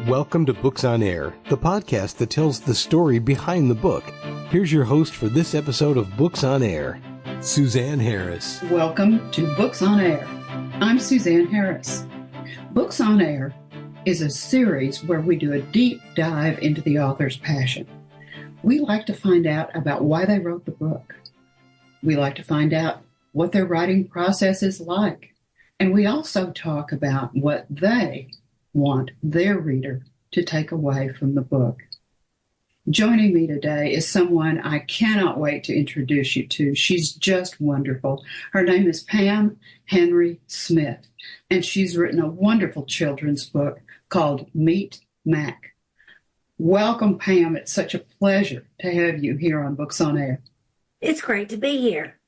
Welcome to Books on Air, the podcast that tells the story behind the book. Here's your host for this episode of Books on Air, Suzanne Harris. Welcome to Books on Air. I'm Suzanne Harris. Books on Air is a series where we do a deep dive into the author's passion. We like to find out about why they wrote the book. We like to find out what their writing process is like. And we also talk about what they want their reader to take away from the book. Joining me today is someone I cannot wait to introduce you to. She's just wonderful. Her name is Pam Henry Smith, and she's written a wonderful children's book called MEET MACK. Welcome, Pam. It's such a pleasure to have you here on Books on Air. It's great to be here.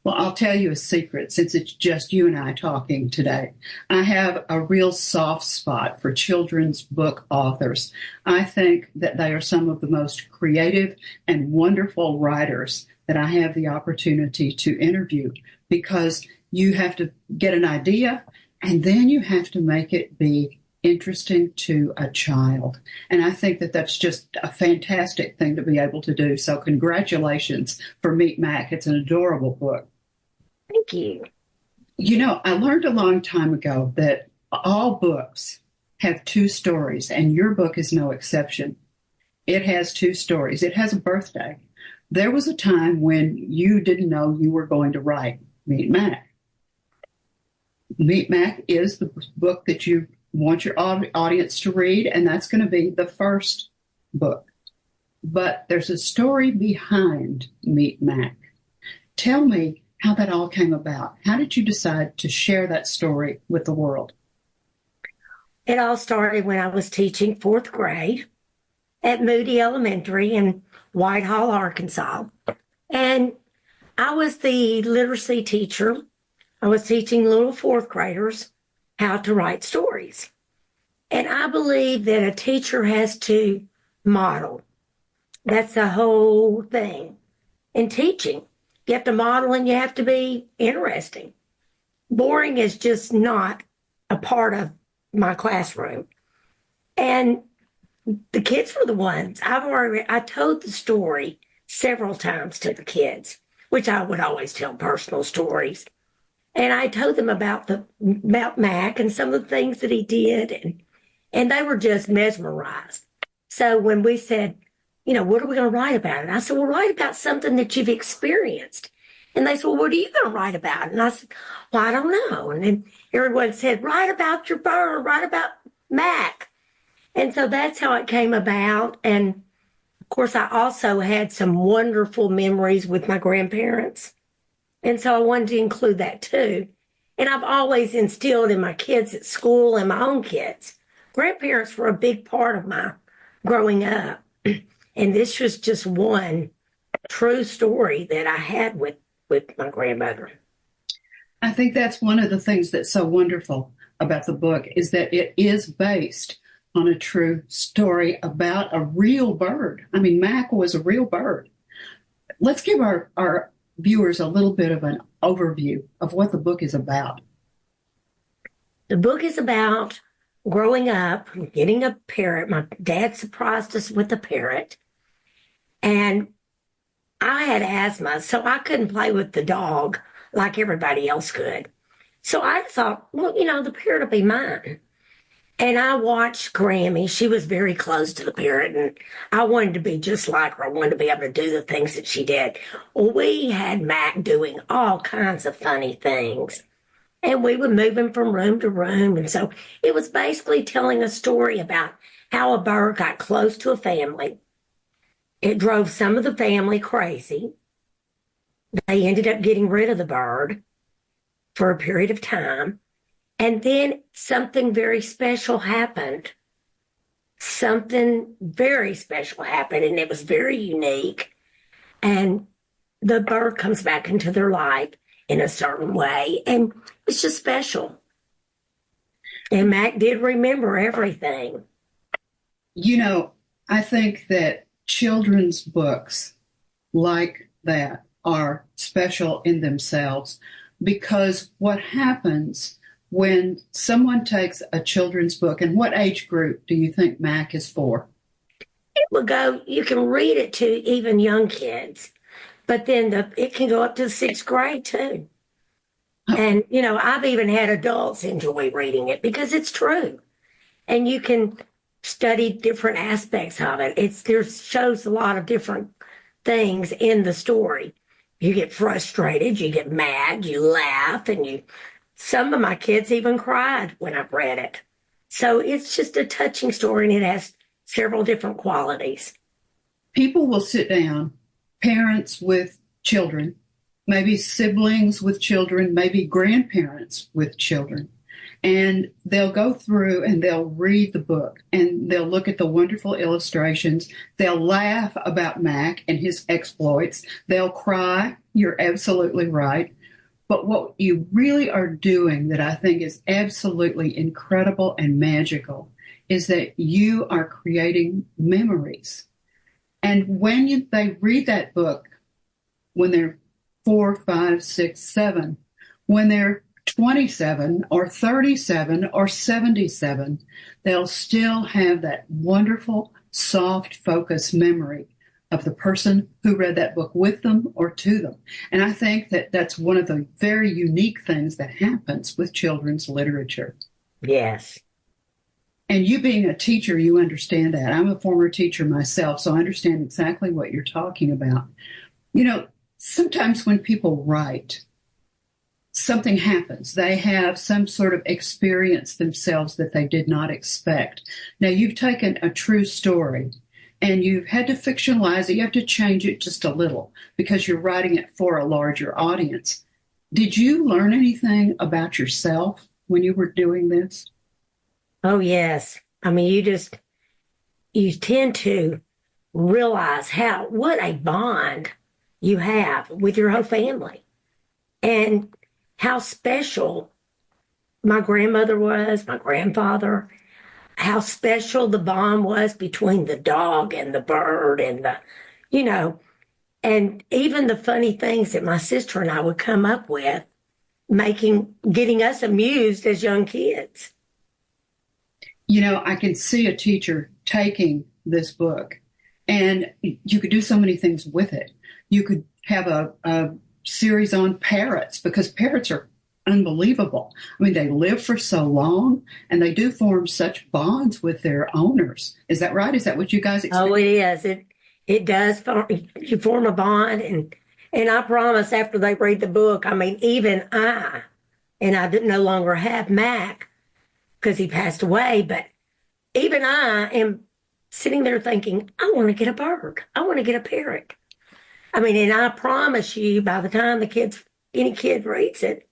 Well, I'll tell you a secret since it's just you and I talking today. I have a real soft spot for children's book authors. I think that they are some of the most creative and wonderful writers that I have the opportunity to interview, because you have to get an idea and then you have to make it be interesting to a child. And I think that that's just a fantastic thing to be able to do. So congratulations for MEET MACK. It's an adorable book. Thank you. You know, I learned a long time ago that all books have two stories, and your book is no exception. It has two stories. It has a birthday. There was a time when you didn't know you were going to write MEET MACK. MEET MACK is the book that you want your audience to read, and that's going to be the first book. But there's a story behind MEET MACK. Tell me how that all came about. How did you decide to share that story with the world? It all started when I was teaching fourth grade at Moody Elementary in Whitehall, Arkansas. And I was the literacy teacher. I was teaching little fourth graders how to write stories. And I believe that a teacher has to model. That's the whole thing in teaching. You have to model and you have to be interesting. Boring is just not a part of my classroom. And the kids were the ones. I told the story several times to the kids, which I would always tell personal stories. And I told them about Mac and some of the things that he did, and they were just mesmerized. So when we said, you know, what are we going to write about? And I said, well, write about something that you've experienced. And they said, well, what are you going to write about? And I said, well, I don't know. And then everyone said, write about your bird, write about Mac. And so that's how it came about. And of course, I also had some wonderful memories with my grandparents. And so I wanted to include that too. And I've always instilled in my kids at school and my own kids. Grandparents were a big part of my growing up. And this was just one true story that I had with my grandmother. I think that's one of the things that's so wonderful about the book is that it is based on a true story about a real bird. I mean, Mac was a real bird. Let's give our viewers a little bit of an overview of what the book is about. The book is about growing up, getting a parrot. My dad surprised us with a parrot. And I had asthma, so I couldn't play with the dog like everybody else could. So I thought, well, you know, the parrot will be mine. And I watched Grammy. She was very close to the parrot, and I wanted to be just like her. I wanted to be able to do the things that she did. Well, we had Mac doing all kinds of funny things. And we would move him from room to room. And so it was basically telling a story about how a bird got close to a family. It drove some of the family crazy. They ended up getting rid of the bird for a period of time. And then something very special happened. Something very special happened, and it was very unique. And the bird comes back into their life in a certain way, and it's just special. And Mac did remember everything. You know, I think that children's books like that are special in themselves, because what happens when someone takes a children's book, and what age group do you think MAC is for? It will go, you can read it to even young kids, but then it can go up to the sixth grade too. And, I've even had adults enjoy reading it because it's true. And you can study different aspects of it. There shows a lot of different things in the story. You get frustrated, you get mad, you laugh, and some of my kids even cried when I've read it. So it's just a touching story, and it has several different qualities. People will sit down, parents with children, maybe siblings with children, maybe grandparents with children, and they'll go through and they'll read the book and they'll look at the wonderful illustrations. They'll laugh about Mac and his exploits. They'll cry. You're absolutely right. But what you really are doing that I think is absolutely incredible and magical is that you are creating memories. And when they read that book, when they're 4, 5, 6, 7, when they're 27 or 37 or 77, they'll still have that wonderful, soft, focused memory of the person who read that book with them or to them. And I think that that's one of the very unique things that happens with children's literature. Yes. And you being a teacher, you understand that. I'm a former teacher myself, so I understand exactly what you're talking about. Sometimes when people write, something happens. They have some sort of experience themselves that they did not expect. Now, you've taken a true story and you've had to fictionalize it. You have to change it just a little because you're writing it for a larger audience. Did you learn anything about yourself when you were doing this? Oh, yes. I mean, you tend to realize what a bond you have with your whole family and how special my grandmother was, my grandfather, how special the bond was between the dog and the bird and and even the funny things that my sister and I would come up with, getting us amused as young kids. I can see a teacher taking this book and you could do so many things with it. You could have a series on parrots because parrots are unbelievable. I mean, they live for so long and they do form such bonds with their owners. Is that right? Is that what you guys experience? Oh, it is. It does. You form a bond. And I promise after they read the book, I mean, even I no longer have Mac because he passed away, but even I am sitting there thinking, I want to get a bird. I want to get a parrot. I mean, and I promise you, by the time any kid reads it,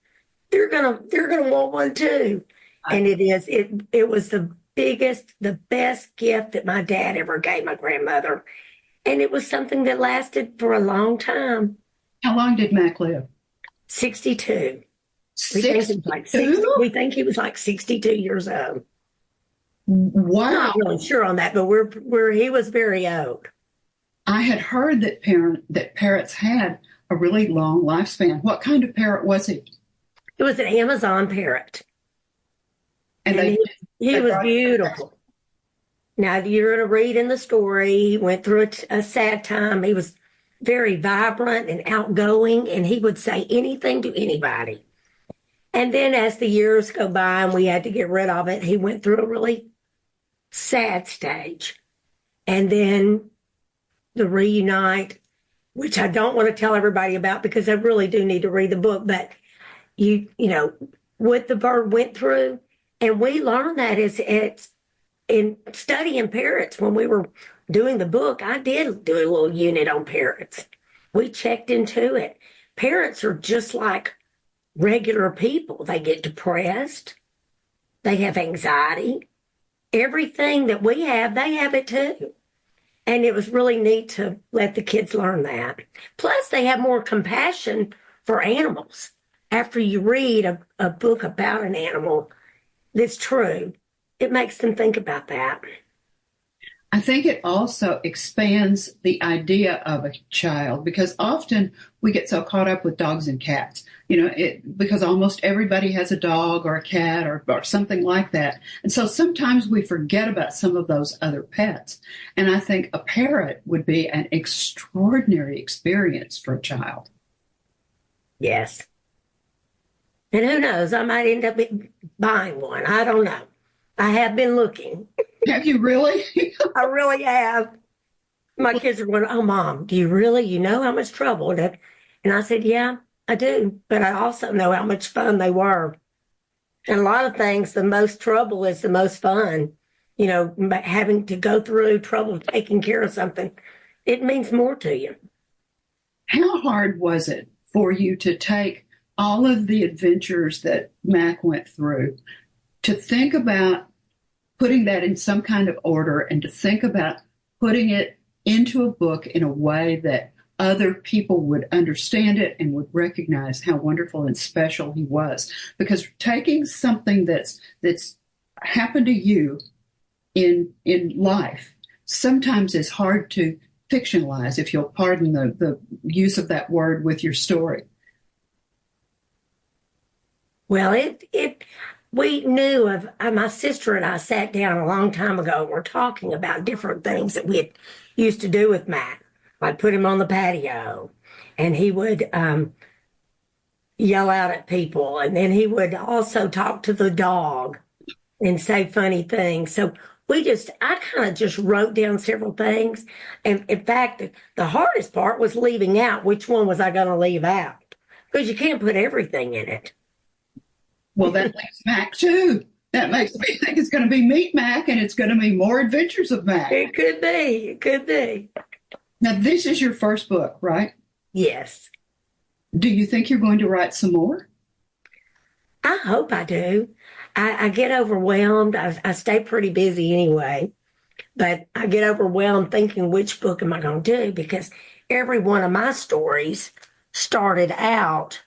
they're gonna want one too. And it was the best gift that my dad ever gave my grandmother. And it was something that lasted for a long time. How long did Mac live? 62. 62? We think he was like 62 years old. Wow. I'm not really sure on that, but he was very old. I had heard that parrots had a really long lifespan. What kind of parrot was he? It was an Amazon parrot. And he was beautiful. Now, you're going to read in the story, he went through a sad time. He was very vibrant and outgoing, and he would say anything to anybody. And then as the years go by and we had to get rid of it, he went through a really sad stage. And then the reunite, which I don't want to tell everybody about because I really do need to read the book, but what the bird went through. And we learned that it's in studying parrots. When we were doing the book, I did do a little unit on parrots. We checked into it. Parrots are just like regular people. They get depressed. They have anxiety. Everything that we have, they have it too. And it was really neat to let the kids learn that. Plus, they have more compassion for animals. After you read a book about an animal that's true, it makes them think about that. I think it also expands the idea of a child because often we get so caught up with dogs and cats, because almost everybody has a dog or a cat or something like that. And so sometimes we forget about some of those other pets. And I think a parrot would be an extraordinary experience for a child. Yes. And who knows, I might end up buying one. I don't know. I have been looking. Have you really? I really have. My kids are going, oh, Mom, do you really? You know how much trouble it is? And I said, yeah, I do. But I also know how much fun they were. And a lot of things, the most trouble is the most fun. Having to go through trouble taking care of something, it means more to you. How hard was it for you to take all of the adventures that Mac went through, to think about putting that in some kind of order and to think about putting it into a book in a way that other people would understand it and would recognize how wonderful and special he was? Because taking something that's happened to you in life sometimes is hard to fictionalize, if you'll pardon the use of that word with your story. Well, we knew of, my sister and I sat down a long time ago and were talking about different things that we had used to do with Matt. I'd put him on the patio and he would yell out at people. And then he would also talk to the dog and say funny things. So I kind of just wrote down several things. And in fact, the hardest part was leaving out which one was I going to leave out, because you can't put everything in it. Well, that leaves Mac too. That makes me think it's going to be Meet Mac, and it's going to be more adventures of Mac. It could be. It could be. Now, this is your first book, right? Yes. Do you think you're going to write some more? I hope I do. I get overwhelmed. I stay pretty busy anyway, but I get overwhelmed thinking, which book am I going to do? Because every one of my stories started out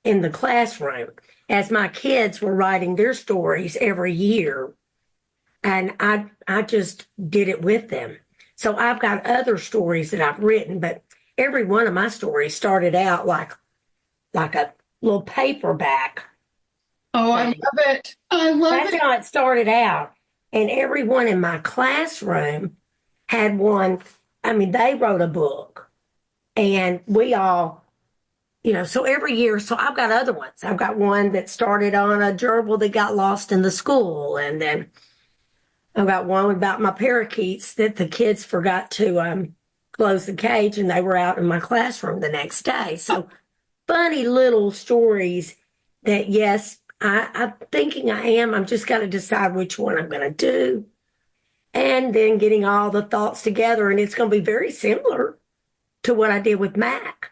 in the classroom as my kids were writing their stories every year. And I just did it with them. So I've got other stories that I've written, but every one of my stories started out like a little paperback. Oh, I love it. I love it. That's how it started out. And everyone in my classroom had one. I mean, they wrote a book. And we all, so every year, so I've got other ones. I've got one that started on a gerbil that got lost in the school. And then I've got one about my parakeets that the kids forgot to close the cage and they were out in my classroom the next day. So funny little stories that, yes, I'm thinking I am. I'm just got to decide which one I'm going to do. And then getting all the thoughts together. And it's going to be very similar to what I did with Mac.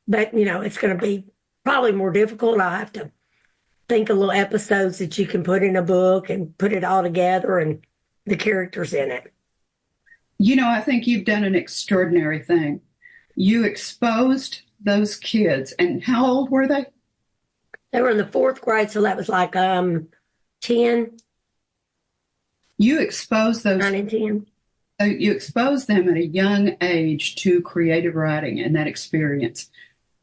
But, it's going to be probably more difficult. I'll have to think of little episodes that you can put in a book and put it all together and the characters in it. I think you've done an extraordinary thing. You exposed those kids. And how old were they? They were in the 4th grade, so that was like 10. You exposed those 9 and 10. You exposed them at a young age to creative writing and that experience.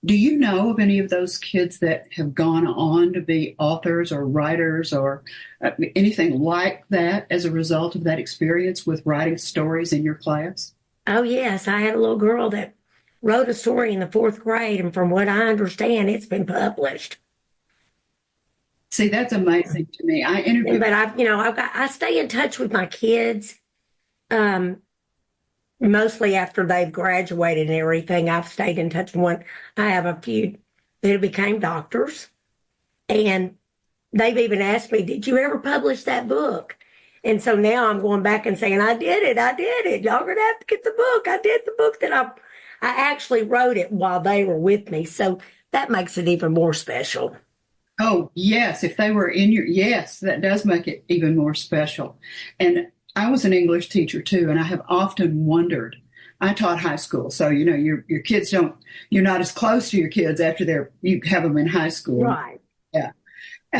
Do you know of any of those kids that have gone on to be authors or writers or anything like that as a result of that experience with writing stories in your class? Oh, yes. I had a little girl that wrote a story in the 4th grade, and from what I understand, it's been published. See, that's amazing to me. I interviewed, but I stay in touch with my kids, mostly after they've graduated and everything. I've stayed in touch with one. I have a few that became doctors, and they've even asked me, "Did you ever publish that book?" And so now I'm going back and saying, "I did it. Y'all gonna have to get the book. I did the book that I actually wrote it while they were with me." So that makes it even more special. Oh, yes. If they were in yes, that does make it even more special. And I was an English teacher too, and I have often wondered, I taught high school. So, your kids you're not as close to your kids after you have them in high school. Right. Yeah.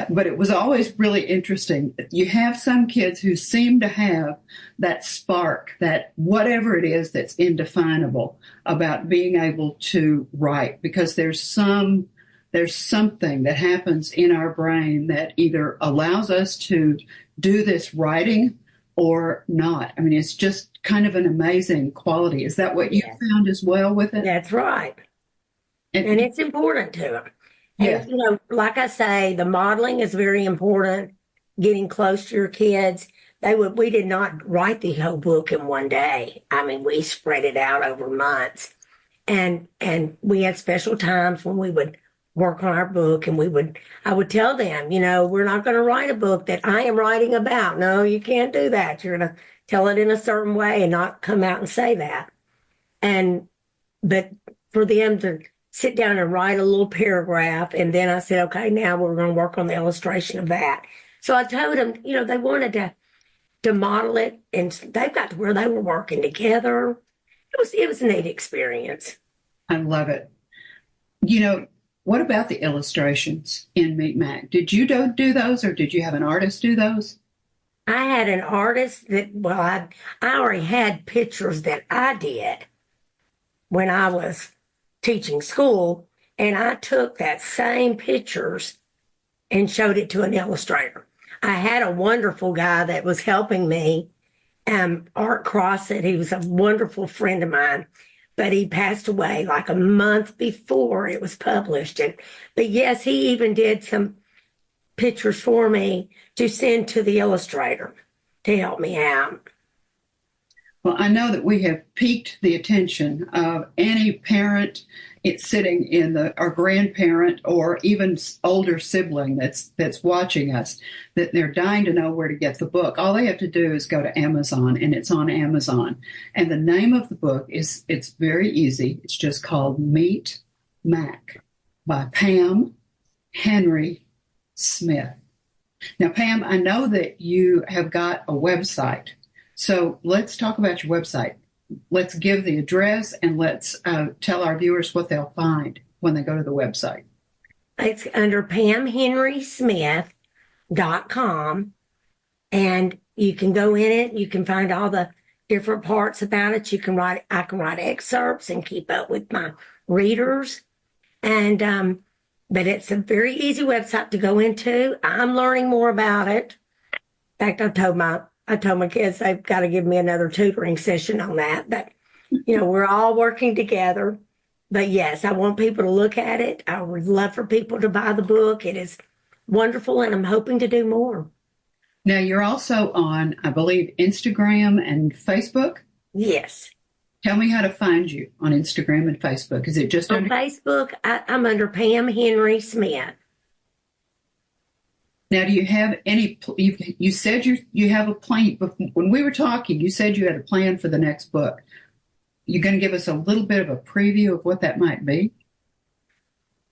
But it was always really interesting. You have some kids who seem to have that spark, that whatever it is that's indefinable about being able to write, because there's something that happens in our brain that either allows us to do this writing or not. I mean, it's just kind of an amazing quality. Is that what you found as well with it? That's right. And it's important to them. Yeah. And, like I say, the modeling is very important, getting close to your kids. We did not write the whole book in one day. I mean, we spread it out over months. And we had special times when we would work on our book, and I would tell them, we're not going to write a book that I am writing about. No, you can't do that. You're going to tell it in a certain way and not come out and say that. But for them to sit down and write a little paragraph, and then I said, okay, now we're going to work on the illustration of that. So I told them, they wanted to model it, and they got to where they were working together. It was a neat experience. I love it. What about the illustrations in Meet Mac? Did you do those, or did you have an artist do those? I had an artist I already had pictures that I did when I was teaching school, and I took that same pictures and showed it to an illustrator. I had a wonderful guy that was helping me, Art Crossett. He was a wonderful friend of mine, but he passed away like a month before it was published. But yes, he even did some pictures for me to send to the illustrator to help me out. Well, I know that we have piqued the attention of any parent sitting in or grandparent or even older sibling that's watching us, that they're dying to know where to get the book. All they have to do is go to Amazon, and it's on Amazon. And the name of the book it's very easy. It's just called Meet Mack by Pam Henry Smith. Now, Pam, I know that you have got a website. So let's talk about your website. Let's give the address, and let's tell our viewers what they'll find when they go to the website. It's under pamhenrysmith.com, and you can go in it. You can find all the different parts about it. I can write excerpts and keep up with my readers. And but it's a very easy website to go into. I'm learning more about it. In fact, I told my kids they've got to give me another tutoring session on that. But, we're all working together. But yes, I want people to look at it. I would love for people to buy the book. It is wonderful, and I'm hoping to do more. Now, you're also on, I believe, Instagram and Facebook? Yes. Tell me how to find you on Instagram and Facebook. Is it just on Facebook? I'm under Pam Henry Smith. Now, do you have any, you said you have a plan, when we were talking, you said you had a plan for the next book. You're going to give us a little bit of a preview of what that might be?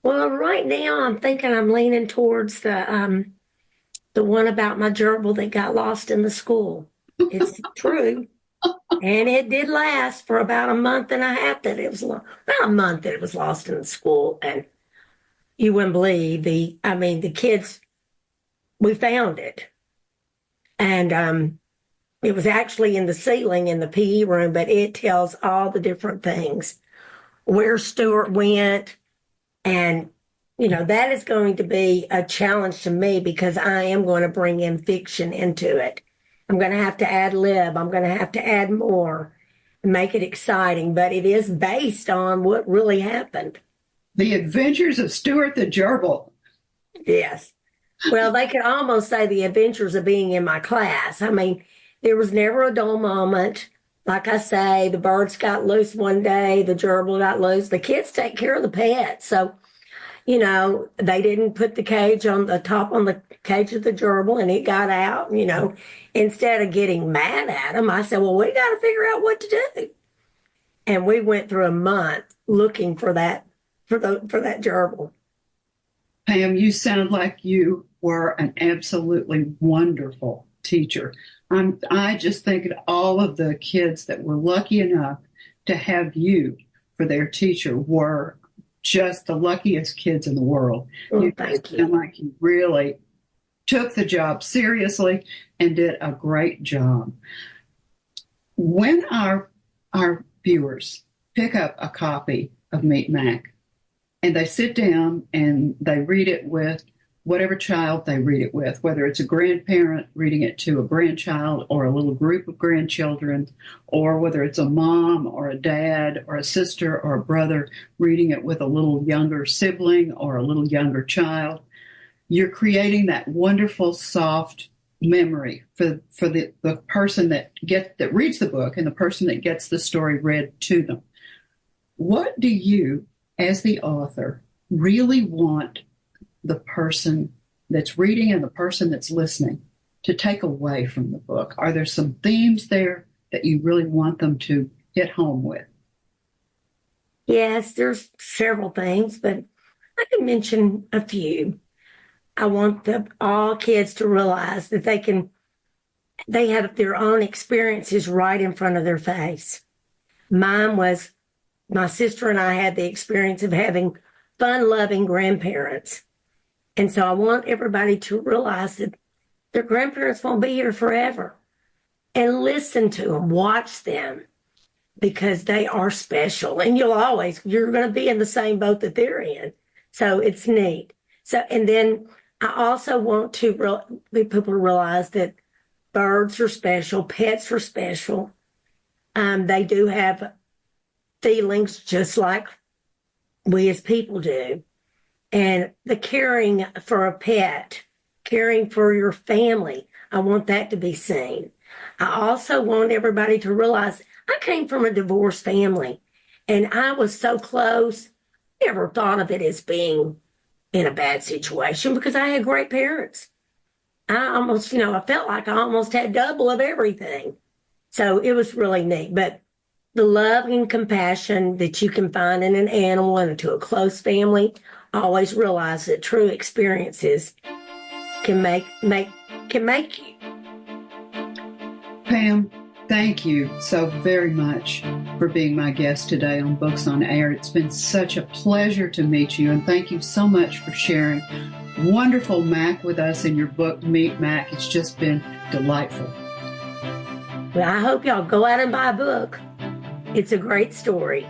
Well, right now I'm thinking I'm leaning towards the one about my gerbil that got lost in the school. It's true. And it did last for about a month and a half about a month that it was lost in the school. And you wouldn't believe the kids, we found it. And it was actually in the ceiling in the PE room, but it tells all the different things, where Stuart went. And, that is going to be a challenge to me, because I am going to bring in fiction into it. I'm going to have to ad lib. I'm going to have to add more and make it exciting, but it is based on what really happened. The Adventures of Stuart the Gerbil. Yes. Well, they could almost say the adventures of being in my class. I mean, there was never a dull moment. Like I say, the birds got loose one day, the gerbil got loose. The kids take care of the pets. So, they didn't put the cage on the cage of the gerbil, and it got out, Instead of getting mad at them, I said, well, we got to figure out what to do. And we went through a month looking for that gerbil. Pam, you sound like you were an absolutely wonderful teacher. I just think of all of the kids that were lucky enough to have you for their teacher were just the luckiest kids in the world. Oh, You thank you. sound like you really took the job seriously and did a great job. When our viewers pick up a copy of MEET MACK and they sit down and they read it with whatever child they read it with, whether it's a grandparent reading it to a grandchild or a little group of grandchildren, or whether it's a mom or a dad or a sister or a brother reading it with a little younger sibling or a little younger child, you're creating that wonderful, soft memory for the person that reads the book and the person that gets the story read to them. What do you, as the author, really want the person that's reading and the person that's listening to take away from the book? Are there some themes there that you really want them to hit home with? Yes, there's several things, but I can mention a few. I want all kids to realize that they have their own experiences right in front of their face. Mine was, my sister and I had the experience of having fun-loving grandparents. And so I want everybody to realize that their grandparents won't be here forever. And listen to them, watch them, because they are special. And you're going to be in the same boat that they're in. So it's neat. So, and then I also want people to realize that birds are special, pets are special. They do have feelings just like we as people do. And the caring for a pet, caring for your family, I want that to be seen. I also want everybody to realize I came from a divorced family, and I was so close, never thought of it as being in a bad situation because I had great parents. I almost, I felt like I almost had double of everything. So it was really neat. But the love and compassion that you can find in an animal and to a close family, always realize that true experiences can make you. Pam, thank you so very much for being my guest today on Books on Air. It's been such a pleasure to meet you, and thank you so much for sharing wonderful Mac with us in your book, MEET MACK. It's just been delightful. Well, I hope y'all go out and buy a book. It's a great story.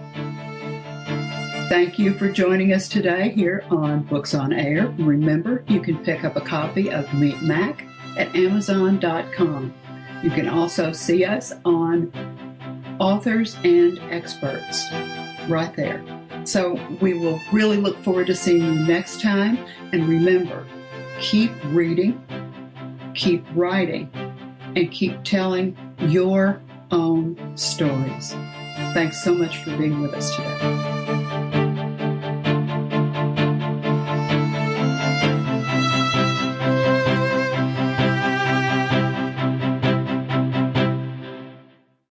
Thank you for joining us today here on Books on Air. Remember, you can pick up a copy of MEET MACK at Amazon.com. You can also see us on Authors and Experts right there. So we will really look forward to seeing you next time. And remember, keep reading, keep writing, and keep telling your own stories. Thanks so much for being with us today.